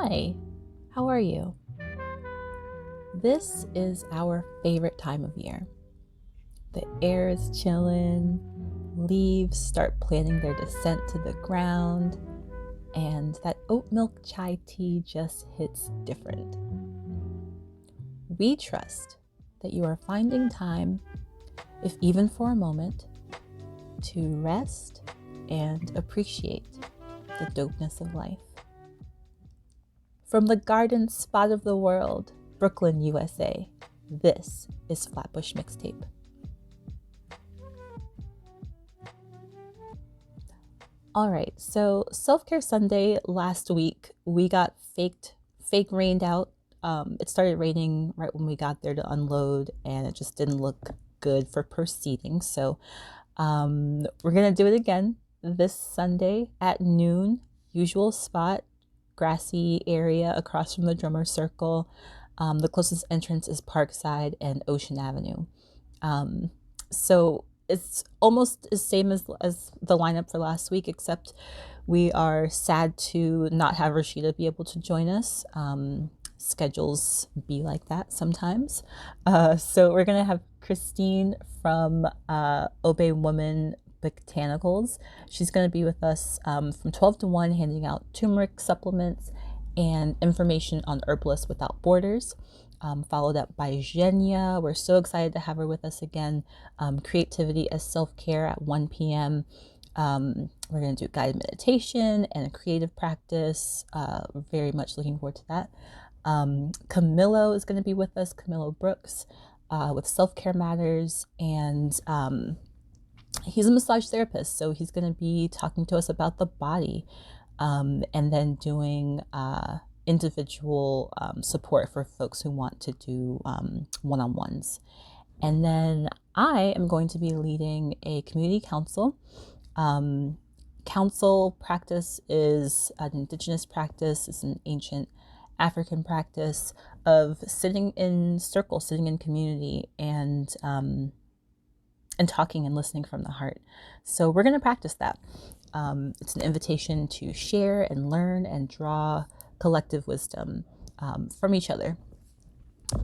Hi, how are you? This is our favorite time of year. The air is chilling, leaves start planning their descent to the ground, and that oat milk chai tea just hits different. We trust that you are finding time, if even for a moment, to rest and appreciate the dopeness of life. From the garden spot of the world, Brooklyn, USA, this is Flatbush Mixtape. All right, so Self-Care Sunday last week, we got fake rained out. It started raining right when we got there to unload, and it just didn't look good for proceeding. So we're gonna do it again this Sunday at noon, usual spot, grassy area across from the drummer circle. The closest entrance is Parkside and Ocean Avenue. So it's almost the same as the lineup for last week, except we are sad to not have Rashida be able to join us. Schedules be like that sometimes. So we're gonna have Christine from Obey Woman Botanicals. She's going to be with us from 12 to 1, handing out turmeric supplements and information on Herbalists Without Borders. Followed up by Zhenya. We're so excited to have her with us again. Creativity as Self-Care at 1 p.m. We're going to do guided meditation and a creative practice. Very much looking forward to that. Camilo is going to be with us, Camilo Brooks, with Self-Care Matters, and he's a massage therapist, so he's going to be talking to us about the body, and then doing individual support for folks who want to do one-on-ones. And then I am going to be leading a community council. Council practice is an indigenous practice. It's an ancient African practice of sitting in circle, sitting in community, and talking and listening from the heart. So we're going to practice that. It's an invitation to share and learn and draw collective wisdom from each other.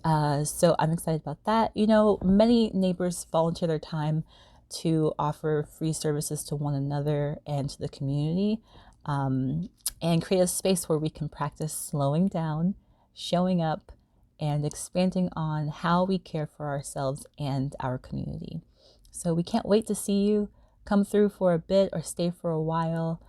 So I'm excited about that. You know, many neighbors volunteer their time to offer free services to one another and to the community, and create a space where we can practice slowing down, showing up, and expanding on how we care for ourselves and our community. So we can't wait to see you. Come through for a bit or stay for a while.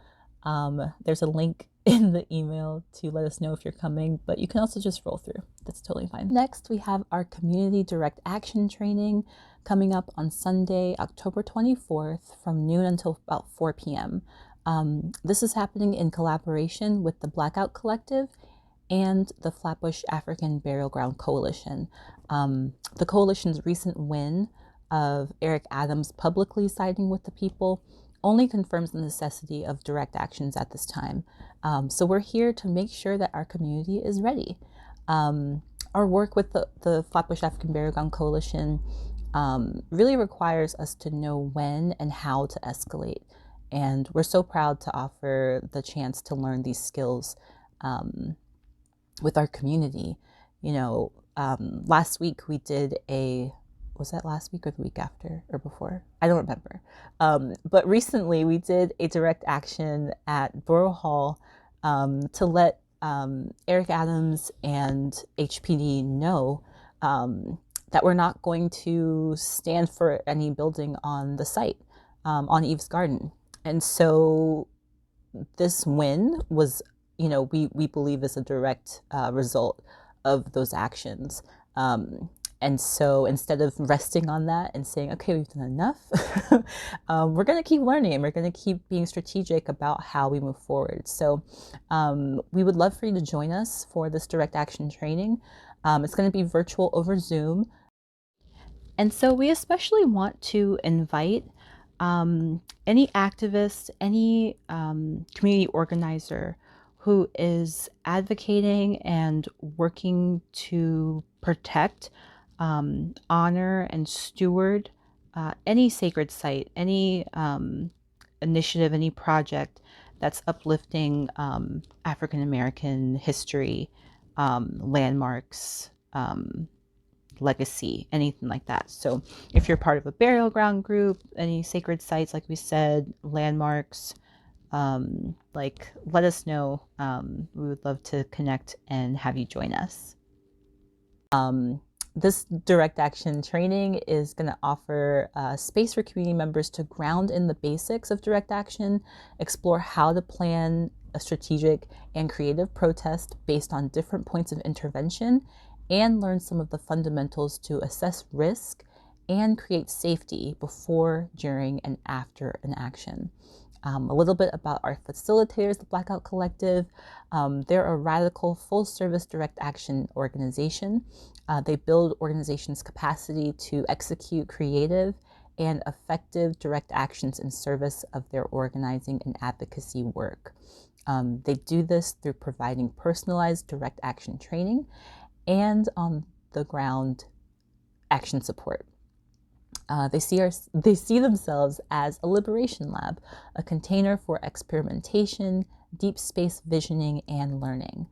There's a link in the email to let us know if you're coming, but you can also just roll through. That's totally fine. Next, we have our community direct action training coming up on Sunday, October 24th from noon until about 4 p.m. This is happening in collaboration with the Blackout Collective and the Flatbush African Burial Ground Coalition. The coalition's recent win of Eric Adams publicly siding with the people only confirms the necessity of direct actions at this time. So we're here to make sure that our community is ready. Our work with the Flatbush African Burial Ground Coalition really requires us to know when and how to escalate. And we're so proud to offer the chance to learn these skills with our community. You know, last week we did was that last week or the week after or before? I don't remember. But recently we did a direct action at Borough Hall to let Eric Adams and HPD know that we're not going to stand for any building on the site, on Eve's Garden. And so this win was, you know, we believe is a direct result of those actions. And so instead of resting on that and saying, okay, we've done enough, we're going to keep learning and we're going to keep being strategic about how we move forward. So we would love for you to join us for this direct action training. It's going to be virtual over Zoom. And so we especially want to invite any activist, any community organizer who is advocating and working to protect, honor, and steward any sacred site, any initiative, any project that's uplifting African American history, landmarks, legacy, anything like that. So if you're part of a burial ground group, any sacred sites, like we said, landmarks, let us know. We would love to connect and have you join us. This direct action training is going to offer space for community members to ground in the basics of direct action, explore how to plan a strategic and creative protest based on different points of intervention, and learn some of the fundamentals to assess risk and create safety before, during, and after an action. A little bit about our facilitators, the Blackout Collective. They're a radical full-service direct action organization. They build organizations' capacity to execute creative and effective direct actions in service of their organizing and advocacy work. They do this through providing personalized direct action training and on the ground action support. They see themselves as a liberation lab, a container for experimentation, deep space visioning, and learning.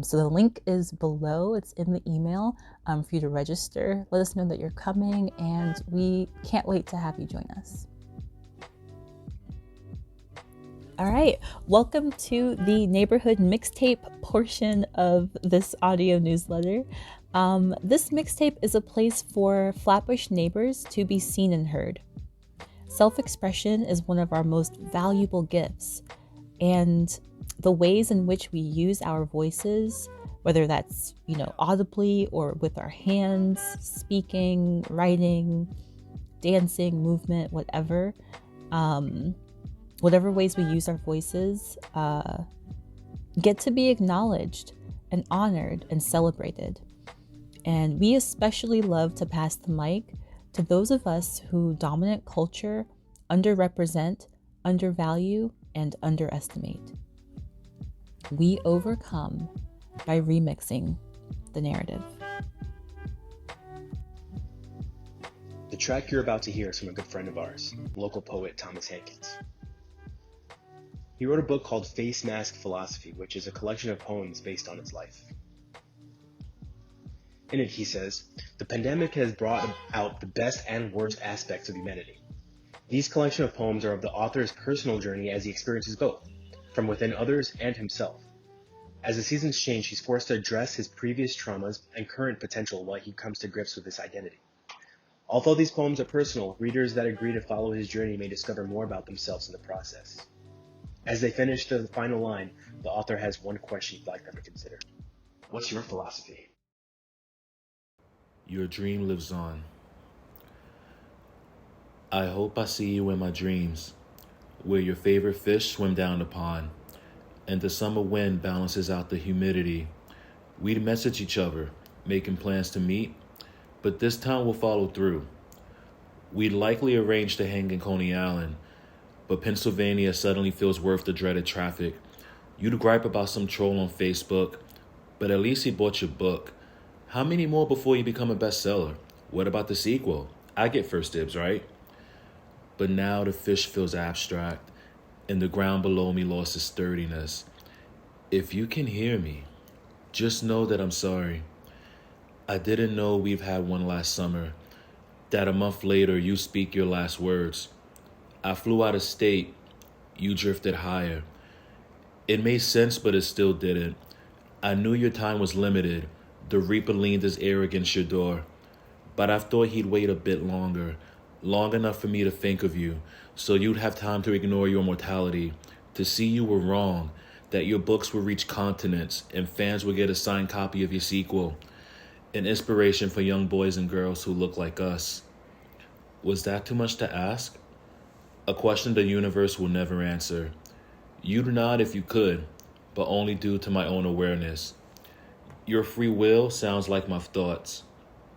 So the link is below. It's in the email for you to register. Let us know that you're coming, and we can't wait to have you join us. All right, welcome to the neighborhood mixtape portion of this audio newsletter. This mixtape is a place for Flatbush neighbors to be seen and heard. Self-expression is one of our most valuable gifts, and the ways in which we use our voices, whether that's, audibly or with our hands, speaking, writing, dancing, movement, whatever ways we use our voices, get to be acknowledged and honored and celebrated. And we especially love to pass the mic to those of us who dominant culture underrepresent, undervalue, and underestimate. We overcome by remixing the narrative. The track you're about to hear is from a good friend of ours, local poet Thomas Hankins. He wrote a book called Face Mask Philosophy, which is a collection of poems based on his life. In it, he says, "The pandemic has brought out the best and worst aspects of humanity. These collection of poems are of the author's personal journey as he experiences both, from within others and himself. As the seasons change, he's forced to address his previous traumas and current potential while he comes to grips with his identity. Although these poems are personal, readers that agree to follow his journey may discover more about themselves in the process. As they finish the final line, the author has one question he'd like them to consider. What's your philosophy?" Your dream lives on. I hope I see you in my dreams, where your favorite fish swim down the pond, and the summer wind balances out the humidity. We'd message each other, making plans to meet, but this time we'll follow through. We'd likely arrange to hang in Coney Island, but Pennsylvania suddenly feels worth the dreaded traffic. You'd gripe about some troll on Facebook, but at least he bought your book. How many more before you become a bestseller? What about the sequel? I get first dibs, right? But now the fish feels abstract, and the ground below me lost its sturdiness. If you can hear me, just know that I'm sorry. I didn't know we've had one last summer, that a month later you speak your last words. I flew out of state, you drifted higher. It made sense, but it still didn't. I knew your time was limited. The Reaper leaned his ear against your door. But I thought he'd wait a bit longer, long enough for me to think of you, so you'd have time to ignore your mortality, to see you were wrong, that your books would reach continents, and fans would get a signed copy of your sequel. An inspiration for young boys and girls who look like us. Was that too much to ask? A question the universe will never answer. You'd nod if you could, but only due to my own awareness. Your free will sounds like my thoughts.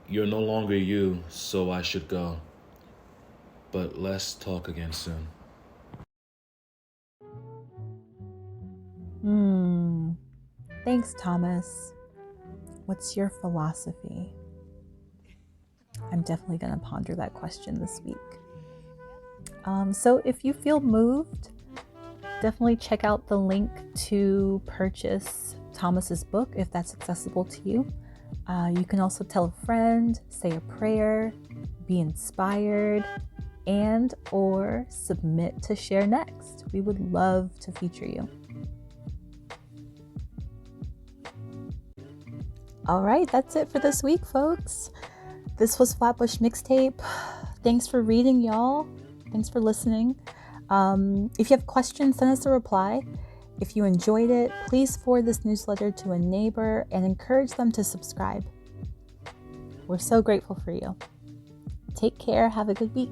You're no longer you, so I should go. But let's talk again soon. Thanks, Thomas. What's your philosophy? I'm definitely going to ponder that question this week. So if you feel moved definitely check out the link to purchase Thomas's book if that's accessible to you. You can also tell a friend, say a prayer, be inspired, and or submit to share next. We would love to feature you. All right, that's it for this week, folks. This was Flatbush Mixtape. Thanks for reading, y'all. Thanks for listening. If you have questions, send us a reply. If you enjoyed it, please forward this newsletter to a neighbor and encourage them to subscribe. We're so grateful for you. Take care. Have a good week.